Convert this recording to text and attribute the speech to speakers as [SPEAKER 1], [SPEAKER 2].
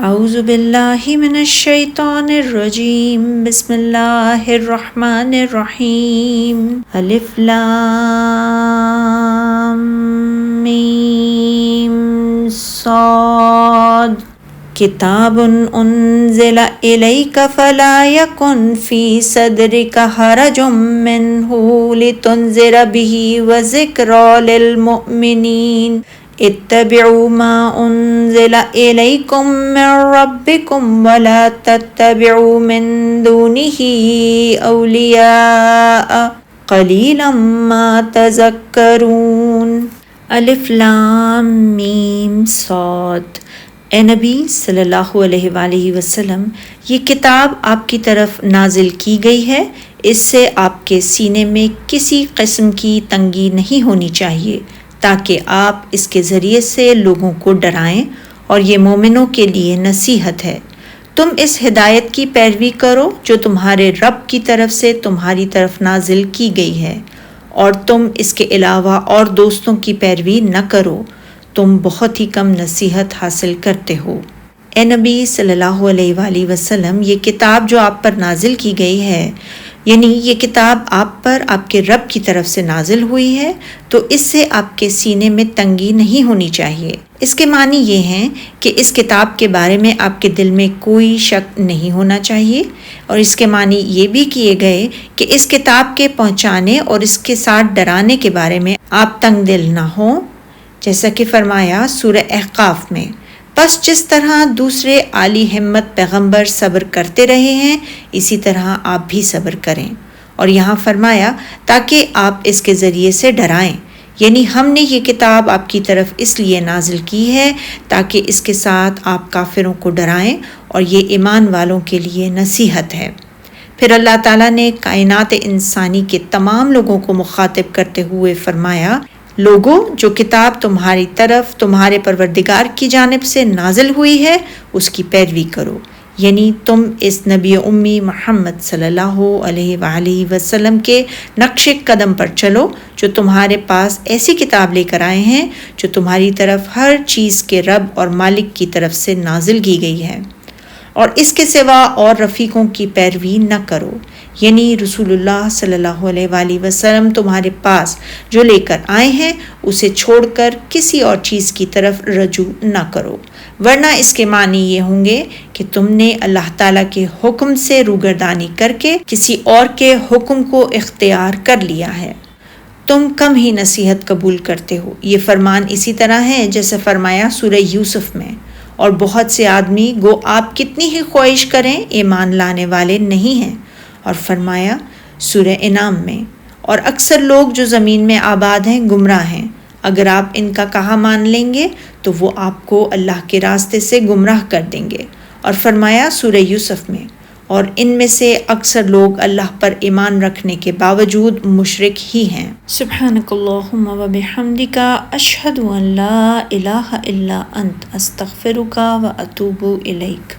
[SPEAKER 1] اعوذ باللہ من الشیطان الرجیم بسم اللہ الرحمن الرحیم الف لام میم صاد کتاب انزل الیک فلا یکن فی صدرک حرج منہ لتنذر بہ وذکری للمؤمنین اتبعوا ما انزل الیکم من ربکم ولا تتبعوا من دونہ اولیاء قلیلا ما تذکرون۔ الف لام میم صاد۔ اے نبی صلی اللہ علیہ وآلہ وسلم، یہ کتاب آپ کی طرف نازل کی گئی ہے، اس سے آپ کے سینے میں کسی قسم کی تنگی نہیں ہونی چاہیے تاکہ آپ اس کے ذریعے سے لوگوں کو ڈرائیں، اور یہ مومنوں کے لیے نصیحت ہے۔ تم اس ہدایت کی پیروی کرو جو تمہارے رب کی طرف سے تمہاری طرف نازل کی گئی ہے، اور تم اس کے علاوہ اور دوستوں کی پیروی نہ کرو، تم بہت ہی کم نصیحت حاصل کرتے ہو۔ اے نبی صلی اللہ علیہ وآلہ وسلم، یہ کتاب جو آپ پر نازل کی گئی ہے، یعنی یہ کتاب آپ پر آپ کے رب کی طرف سے نازل ہوئی ہے، تو اس سے آپ کے سینے میں تنگی نہیں ہونی چاہیے۔ اس کے معنی یہ ہیں کہ اس کتاب کے بارے میں آپ کے دل میں کوئی شک نہیں ہونا چاہیے، اور اس کے معنی یہ بھی کیے گئے کہ اس کتاب کے پہنچانے اور اس کے ساتھ ڈرانے کے بارے میں آپ تنگ دل نہ ہوں، جیسا کہ فرمایا سورہ احقاف میں، بس جس طرح دوسرے عالی ہمت پیغمبر صبر کرتے رہے ہیں اسی طرح آپ بھی صبر کریں، اور یہاں فرمایا تاکہ آپ اس کے ذریعے سے ڈرائیں، یعنی ہم نے یہ کتاب آپ کی طرف اس لیے نازل کی ہے تاکہ اس کے ساتھ آپ کافروں کو ڈرائیں، اور یہ ایمان والوں کے لیے نصیحت ہے۔ پھر اللہ تعالیٰ نے کائنات انسانی کے تمام لوگوں کو مخاطب کرتے ہوئے فرمایا، لوگوں، جو کتاب تمہاری طرف تمہارے پروردگار کی جانب سے نازل ہوئی ہے اس کی پیروی کرو، یعنی تم اس نبی امی محمد صلی اللہ علیہ وآلہ وسلم کے نقش قدم پر چلو جو تمہارے پاس ایسی کتاب لے کر آئے ہیں جو تمہاری طرف ہر چیز کے رب اور مالک کی طرف سے نازل کی گئی ہے، اور اس کے سوا اور رفیقوں کی پیروی نہ کرو، یعنی رسول اللہ صلی اللہ علیہ وآلہ وسلم تمہارے پاس جو لے کر آئے ہیں اسے چھوڑ کر کسی اور چیز کی طرف رجوع نہ کرو، ورنہ اس کے معنی یہ ہوں گے کہ تم نے اللہ تعالیٰ کے حکم سے روگردانی کر کے کسی اور کے حکم کو اختیار کر لیا ہے، تم کم ہی نصیحت قبول کرتے ہو۔ یہ فرمان اسی طرح ہے جیسے فرمایا سورہ یوسف میں، اور بہت سے آدمی گو آپ کتنی ہی خواہش کریں ایمان لانے والے نہیں ہیں، اور فرمایا سورہ انعام میں، اور اکثر لوگ جو زمین میں آباد ہیں گمراہ ہیں، اگر آپ ان کا کہا مان لیں گے تو وہ آپ کو اللہ کے راستے سے گمراہ کر دیں گے، اور فرمایا سورہ یوسف میں، اور ان میں سے اکثر لوگ اللہ پر ایمان رکھنے کے باوجود مشرک ہی ہیں۔ سبحانک اللہم و بحمدک، اشہد ان لا الہ الا انت، استغفرک و اتوب الیک۔